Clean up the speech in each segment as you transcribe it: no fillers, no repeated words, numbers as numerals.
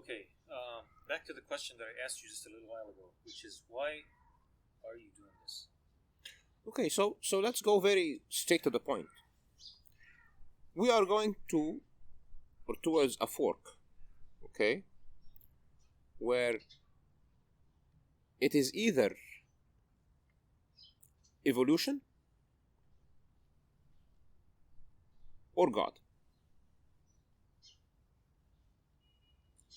Okay, back to the question that I asked you just a little while ago, which is, why are you doing this? Okay, so let's go very straight to the point. We are going towards a fork, okay, where it is either evolution or God.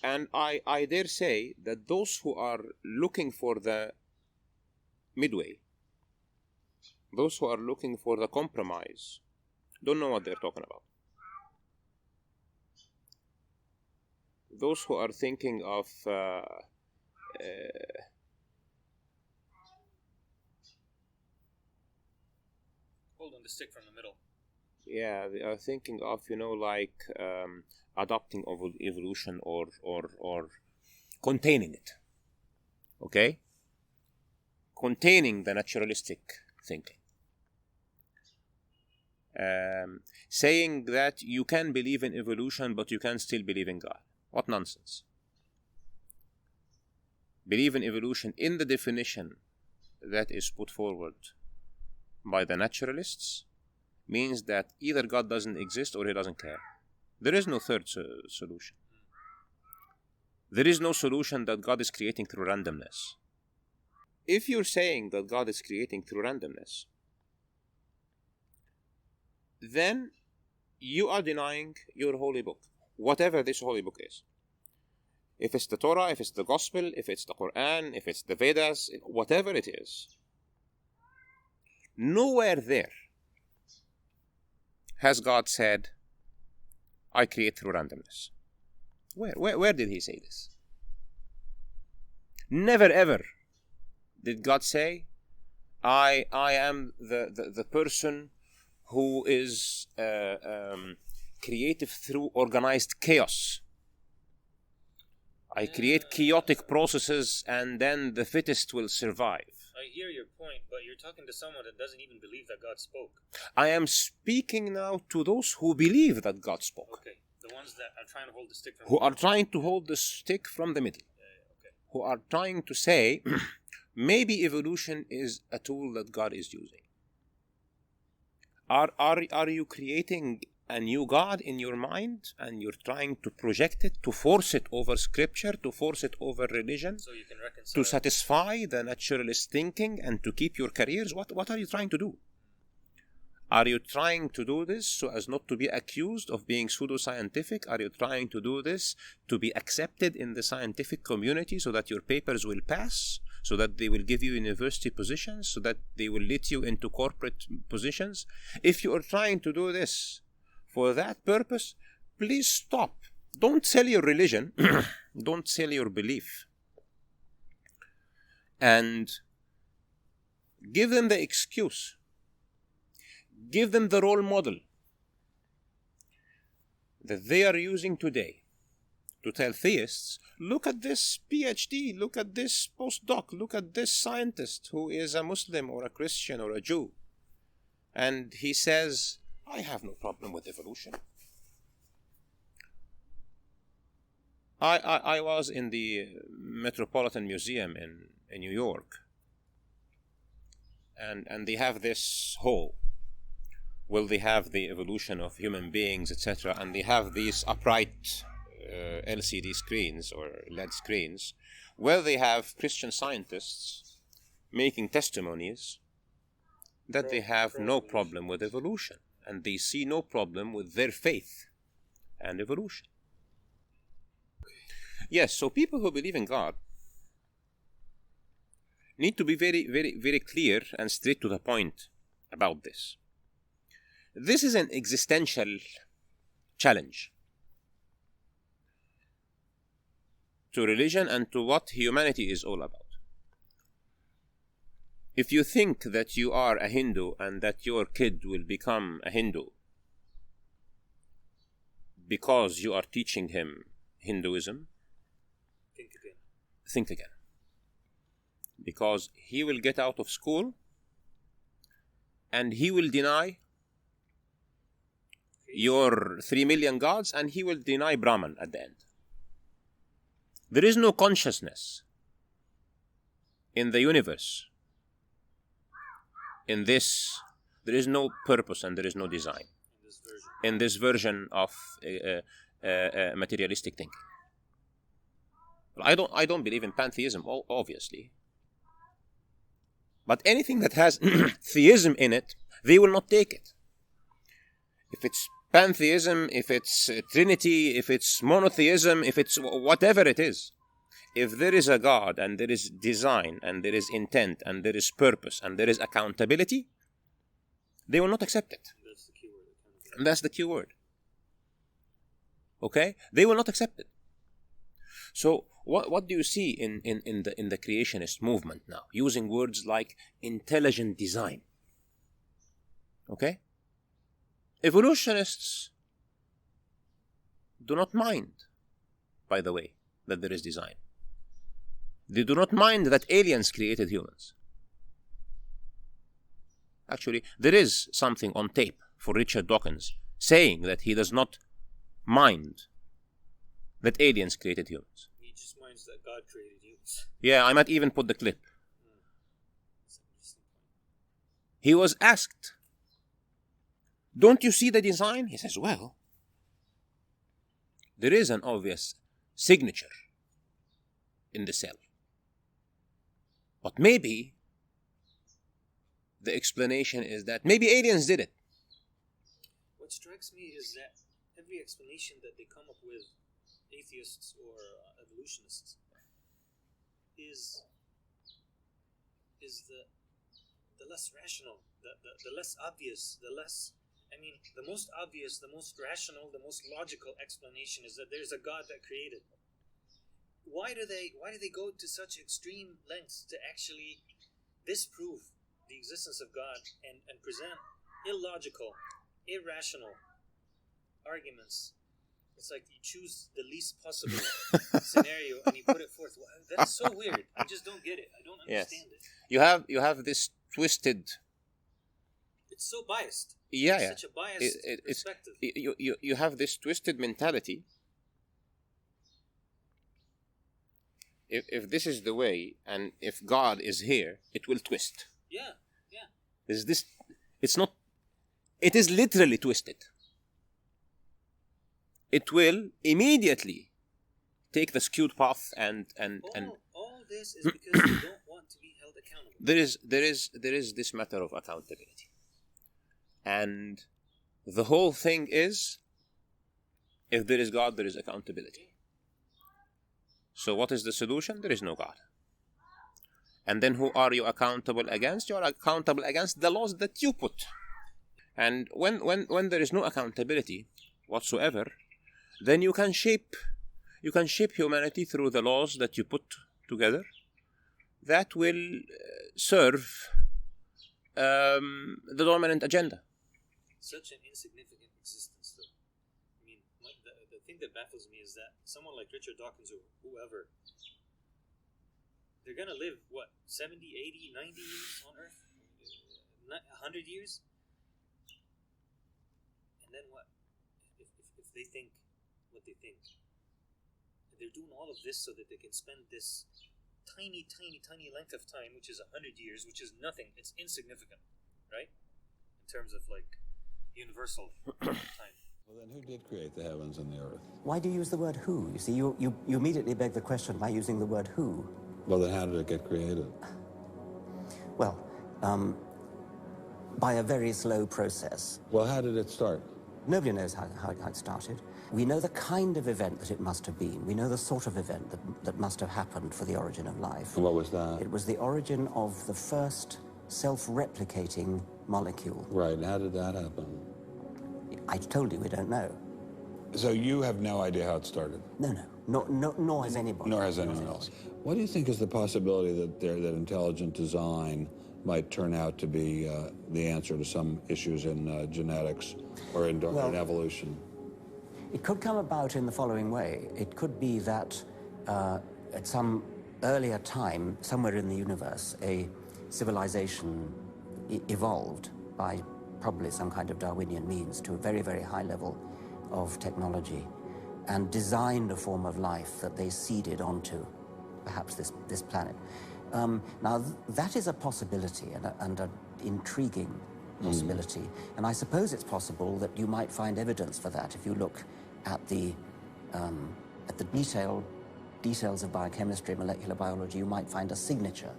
And I dare say that those who are looking for the midway, those who are looking for the compromise, don't know what they're talking about. Those who are thinking of Holding the stick from the middle. Yeah, they are thinking of, adopting evolution or containing it. Okay? Containing the naturalistic thinking. Saying that you can believe in evolution, but you can still believe in God. What nonsense. Believe in evolution in the definition that is put forward by the naturalists means that either God doesn't exist or he doesn't care. There is no third solution. There is no solution that God is creating through randomness. If you're saying that God is creating through randomness, then you are denying your holy book, whatever this holy book is. If it's the Torah, if it's the Gospel, if it's the Quran, if it's the Vedas, whatever it is, nowhere there has God said, I create through randomness. Where did he say this? Never ever did God say, I am the person who is creative through organized chaos. I create chaotic processes and then the fittest will survive. I hear your point, but you're talking to someone that doesn't even believe that God spoke. I am speaking now to those who believe that God spoke. Okay, the ones that are trying to hold the stick from who are trying to hold the stick from the middle. Okay. Who are trying to say, maybe evolution is a tool that God is using. Are you creating a new God in your mind and you're trying to project it, to force it over scripture, to force it over religion, so you can reconcile, to satisfy the naturalist thinking and to keep your careers? What are you trying to do? Are you trying to do this so as not to be accused of being pseudoscientific? Are you trying to do this to be accepted in the scientific community so that your papers will pass, so that they will give you university positions, so that they will lead you into corporate positions? If you are trying to do this for that purpose, please stop. Don't sell your religion. Don't sell your belief. And give them the excuse. Give them the role model that they are using today to tell theists, look at this PhD, look at this postdoc, look at this scientist who is a Muslim or a Christian or a Jew. And he says, I have no problem with evolution. I was in the Metropolitan Museum in New York. And they have this hall. Well, they have the evolution of human beings, etc. And they have these upright LCD screens or LED screens where they have Christian scientists making testimonies that they have no problem with evolution. And they see no problem with their faith and evolution. Yes, so people who believe in God need to be very, very, very clear and straight to the point about this. This is an existential challenge to religion and to what humanity is all about. If you think that you are a Hindu and that your kid will become a Hindu because you are teaching him Hinduism, think again. Because he will get out of school and he will deny your 3 million gods and he will deny Brahman at the end. There is no consciousness in the universe. In this, there is no purpose and there is no design. In this version of materialistic thinking. I don't believe in pantheism, obviously. But anything that has theism in it, they will not take it. If it's pantheism, if it's Trinity, if it's monotheism, if it's whatever it is, if there is a God and there is design and there is intent and there is purpose and there is accountability, they will not accept it. That's the key word. And that's the key word. Okay? They will not accept it. So what do you see in the creationist movement now? Using words like intelligent design. Okay? Evolutionists do not mind, by the way, that there is design. They do not mind that aliens created humans. Actually, there is something on tape for Richard Dawkins saying that he does not mind that aliens created humans. He just minds that God created humans. Yeah, I might even put the clip. He was asked, don't you see the design? He says, well, there is an obvious signature in the cell. But maybe the explanation is that maybe aliens did it. What strikes me is that every explanation that they come up with, atheists or evolutionists, is the less rational, the less obvious, the most obvious, the most rational, the most logical explanation is that there's a God that created. Why do they go to such extreme lengths to actually disprove the existence of God and present illogical, irrational arguments? It's like you choose the least possible scenario and you put it forth. Well, that's so weird. I just don't get it. I don't understand it. You have this twisted. It's so biased. Yeah, it's such a biased perspective. You have this twisted mentality. If this is the way, and if God is here, it will twist. Yeah. Is this? It's not. It is literally twisted. It will immediately take the skewed path and all this is because you don't want to be held accountable. There is this matter of accountability, and the whole thing is, if there is God, there is accountability. So what is the solution? There is no God. And then who are you accountable against? You are accountable against the laws that you put. And when there is no accountability whatsoever, then you can shape humanity through the laws that you put together that will serve the dominant agenda. Such an insignificant existence, though. I mean, the thing that baffles me is that someone like Richard Dawkins or whoever, they're going to live, 70, 80, 90 years on Earth? 100 years? And then what? If they think what they think, they're doing all of this so that they can spend this tiny length of time, which is 100 years, which is nothing. It's insignificant, right? In terms of universal time. Well, then who did create the heavens and the earth? Why do you use the word who? You see, you immediately beg the question by using the word who. Well, then how did it get created? Well, by a very slow process. Well, how did it start? Nobody knows how it started. We know the kind of event that it must have been. We know the sort of event that must have happened for the origin of life. And what was that? It was the origin of the first self-replicating molecule. Right, and how did that happen? I told you we don't know. So you have no idea how it started? No, nor has anybody. Nor has anyone else. What do you think is the possibility that intelligent design might turn out to be the answer to some issues in genetics or in evolution? It could come about in the following way. It could be that at some earlier time, somewhere in the universe, a civilization evolved by probably some kind of Darwinian means to a very, very high level of technology. and designed a form of life that they seeded onto perhaps this planet. Now, that is a possibility and an intriguing possibility. And I suppose it's possible that you might find evidence for that if you look at the details of biochemistry, molecular biology. You might find a signature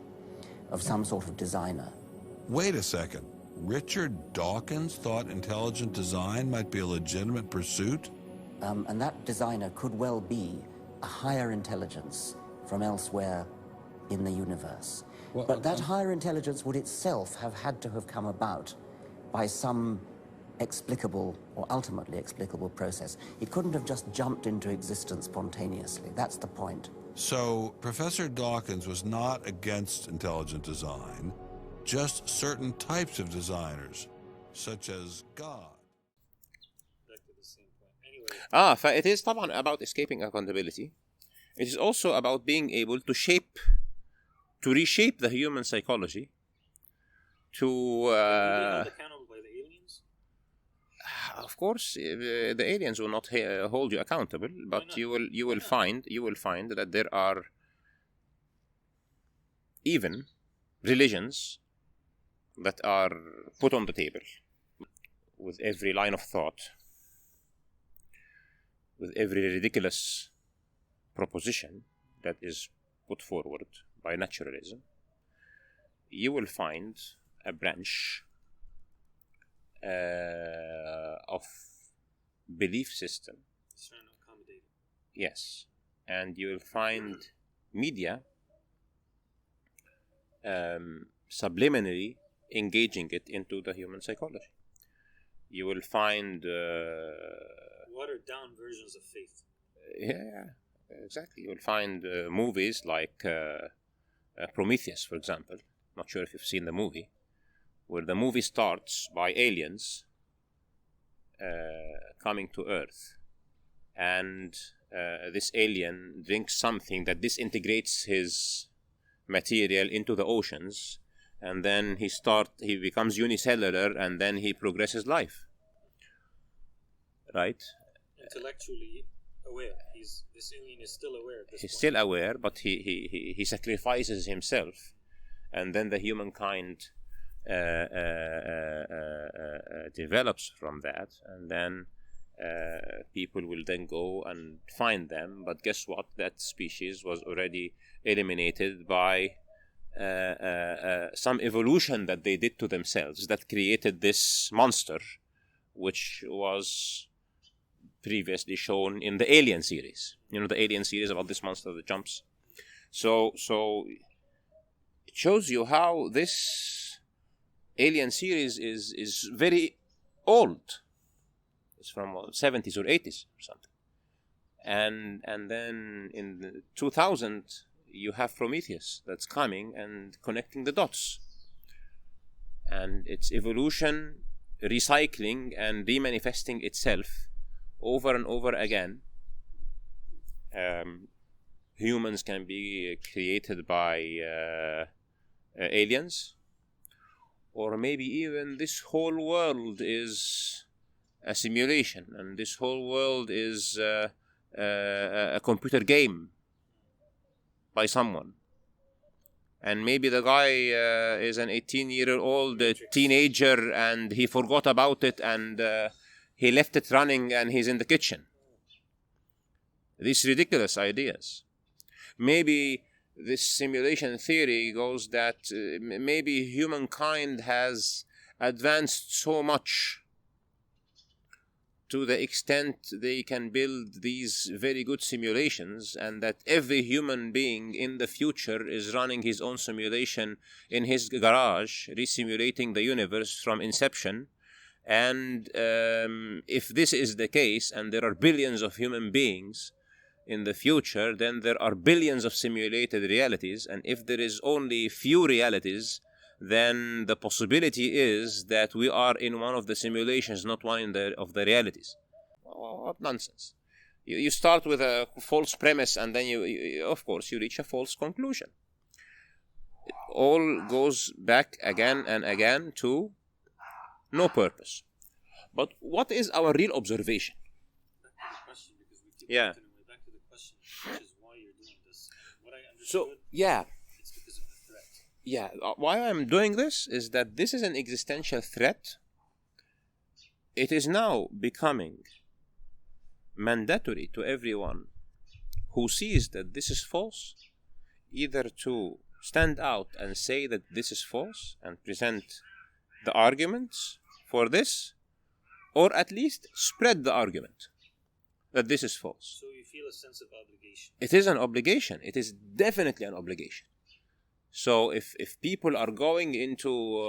of some sort of designer. Wait a second. Richard Dawkins thought intelligent design might be a legitimate pursuit? And that designer could well be a higher intelligence from elsewhere in the universe. Well, but that higher intelligence would itself have had to have come about by some explicable or ultimately explicable process. It couldn't have just jumped into existence spontaneously. That's the point. So Professor Dawkins was not against intelligent design, just certain types of designers, such as God. Back to the same point. Anyway. فit is طبعا about escaping accountability. It is also about being able to reshape the human psychology to Are you held accountable by the aliens? of course the aliens will not hold you accountable, but you will find that there are even religions that are put on the table with every line of thought, with every ridiculous proposition that is put forward by naturalism. You will find a branch of belief system. It's trying to accommodate it. Yes, and you will find media subliminally engaging it into the human psychology. You will find watered down versions of faith. Yeah, exactly. You will find movies like Prometheus, for example. Not sure if you've seen the movie, where the movie starts by aliens coming to Earth, and this alien drinks something that disintegrates his material into the oceans, and then he becomes unicellular, and then he progresses life. Right? Intellectually aware. This alien is still aware at this He's point. still aware, but he sacrifices himself, and then the humankind develops from that, and then people will then go and find them. But guess what? That species was already eliminated by some evolution that they did to themselves that created this monster, which was previously shown in the Alien series. You know, the Alien series about this monster that jumps. So it shows you how this Alien series is very old. It's from 70s or 80s or something. And then in the 2000, you have Prometheus that's coming and connecting the dots. And it's evolution recycling and remanifesting itself over and over again. Humans can be created by aliens, or maybe even this whole world is a simulation, and this whole world is a computer game by someone. And maybe the guy is an 18-year-old teenager, and he forgot about it, and he left it running, and he's in the kitchen. These ridiculous ideas. Maybe this simulation theory goes that maybe humankind has advanced so much to the extent they can build these very good simulations, and that every human being in the future is running his own simulation in his garage, resimulating the universe from inception. And if this is the case, and there are billions of human beings in the future, then there are billions of simulated realities. And if there is only few realities, then the possibility is that we are in one of the simulations, not one of the realities. What nonsense. You start with a false premise, and then you of course you reach a false conclusion. It all goes back again and again to no purpose. But what is our real observation? Yeah. Back to the question, which is why you're doing this. What I understood, So, yeah. it's because of the threat. Yeah, why I'm doing this is that this is an existential threat. It is now becoming mandatory to everyone who sees that this is false, either to stand out and say that this is false and present the arguments for this, or at least spread the argument that this is false. So you feel a sense of obligation. It is an obligation. It is definitely an obligation. So if people are going into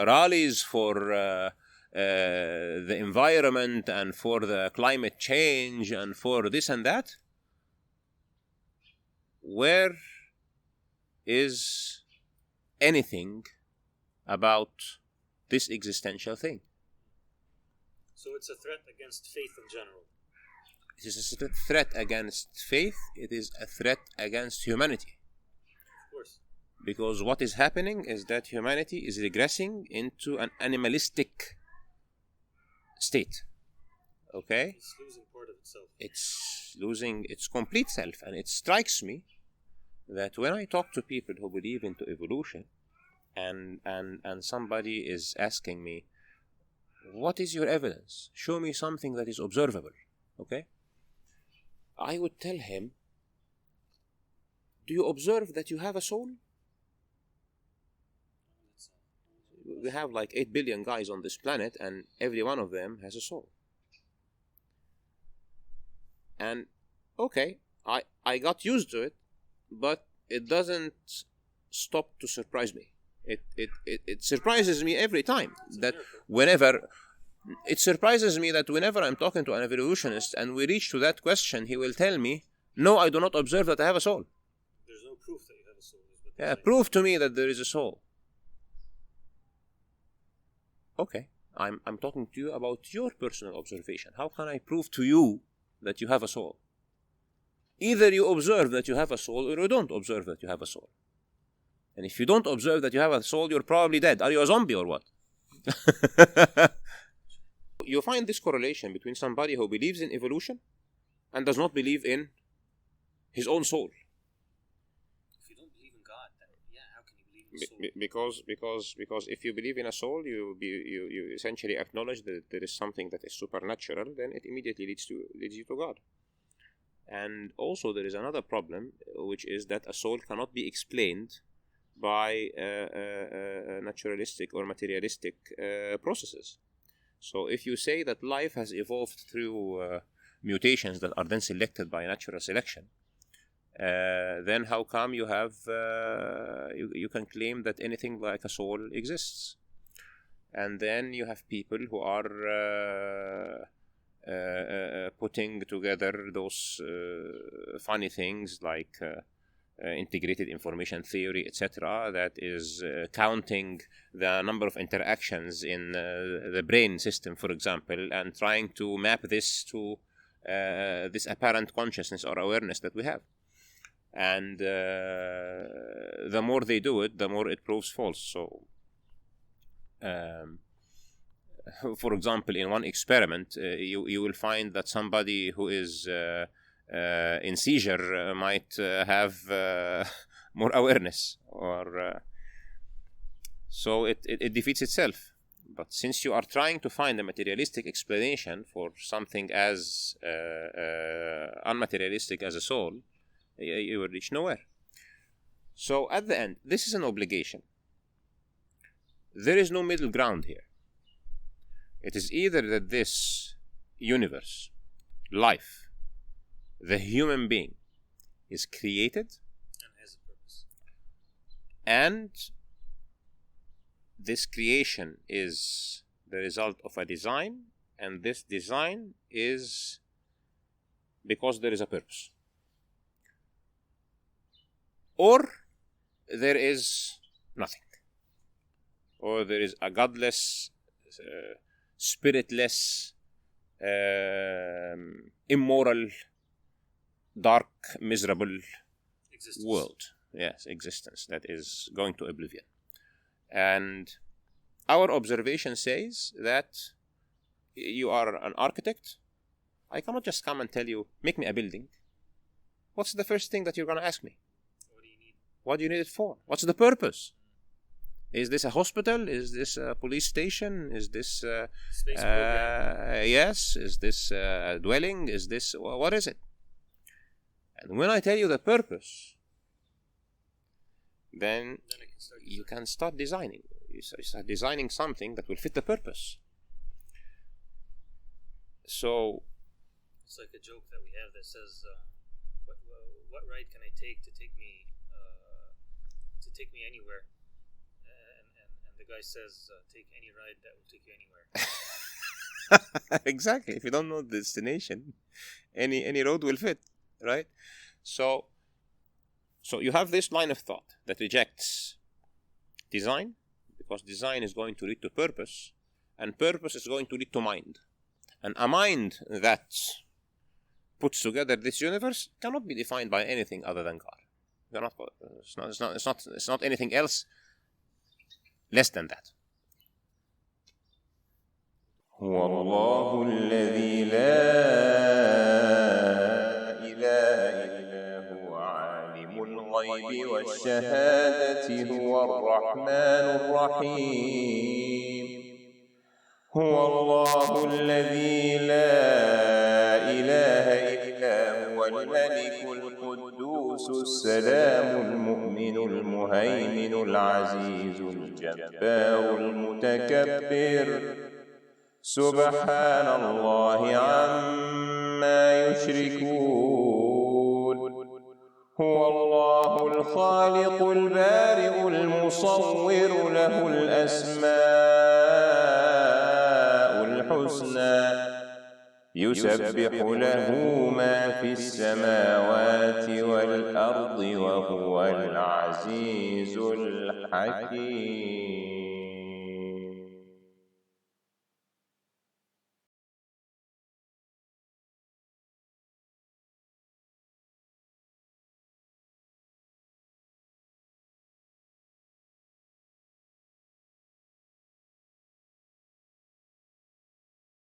rallies for the environment and for the climate change and for this and that, where is anything about this existential thing? So it's a threat against faith in general. It is a threat against faith. It is a threat against humanity. Of course. Because what is happening is that humanity is regressing into an animalistic state. Okay? It's losing part of itself. It's losing its complete self. And it strikes me that when I talk to people who believe into evolution, and somebody is asking me, what is your evidence? Show me something that is observable. Okay? I would tell him, do you observe that you have a soul? We have like 8 billion guys on this planet, and every one of them has a soul. And okay, I got used to it, but it doesn't stop to surprise me. It surprises me every time that whenever I'm talking to an evolutionist and we reach to that question, he will tell me, no, I do not observe that I have a soul. There's no proof that you have a soul. Yeah, prove to me that there is a soul. Okay, I'm talking to you about your personal observation. How can I prove to you that you have a soul? Either you observe that you have a soul or you don't observe that you have a soul. And if you don't observe that you have a soul, you're probably dead. Are you a zombie or what? You find this correlation between somebody who believes in evolution and does not believe in his own soul. If you don't believe in God, then yeah, how can you believe in soul? Because if you believe in a soul, you essentially acknowledge that there is something that is supernatural, then it immediately leads you to God. And also there is another problem, which is that a soul cannot be explained by naturalistic or materialistic processes. So if you say that life has evolved through mutations that are then selected by natural selection, then how come you have you can claim that anything like a soul exists? And then you have people who are putting together those funny things like integrated information theory, etc., that is counting the number of interactions in the brain system, for example, and trying to map this to this apparent consciousness or awareness that we have. And the more they do it, the more it proves false. So, for example, in one experiment, you will find that somebody who is in seizure might have more awareness, or so it defeats itself. But since you are trying to find a materialistic explanation for something as unmaterialistic as a soul, you will reach nowhere. So at the end, this is an obligation. There is no middle ground here. It is either that this universe, life, the human being, is created and has a purpose, and this creation is the result of a design, and this design is because there is a purpose. Or there is nothing. Or there is a godless, spiritless, immoral, dark, miserable world. Yes, existence that is going to oblivion. And our observation says that you are an architect, I cannot just come and tell you, make me a building. What's the first thing that you're going to ask me? What do you need? What do you need it for? What's the purpose? Is this a hospital? Is this a police station? Is this Space program? yes? Is this a dwelling? Is this what is it? And when I tell you the purpose, then you can start designing. You start designing something that will fit the purpose. So it's like a joke that we have that says, "What ride can I take to take me anywhere?" And the guy says, "Take any ride that will take you anywhere." Exactly. If you don't know the destination, any road will fit, right? So you have this line of thought that rejects design, because design is going to lead to purpose, and purpose is going to lead to mind. And a mind that puts together this universe cannot be defined by anything other than God. It's not anything else less than that. هو الله الذي لا إله إلا هو عالم الغيب والشهادة هو الرحمن الرحيم هو الله الذي لا إله إلا هو الملك القدوس السلام المؤمن المهيمن العزيز الجبار المتكبر سبحان الله عما يشركون هو الله الخالق البارئ المصور له الأسماء الحسنى يسبح له ما في السماوات والأرض وهو العزيز الحكيم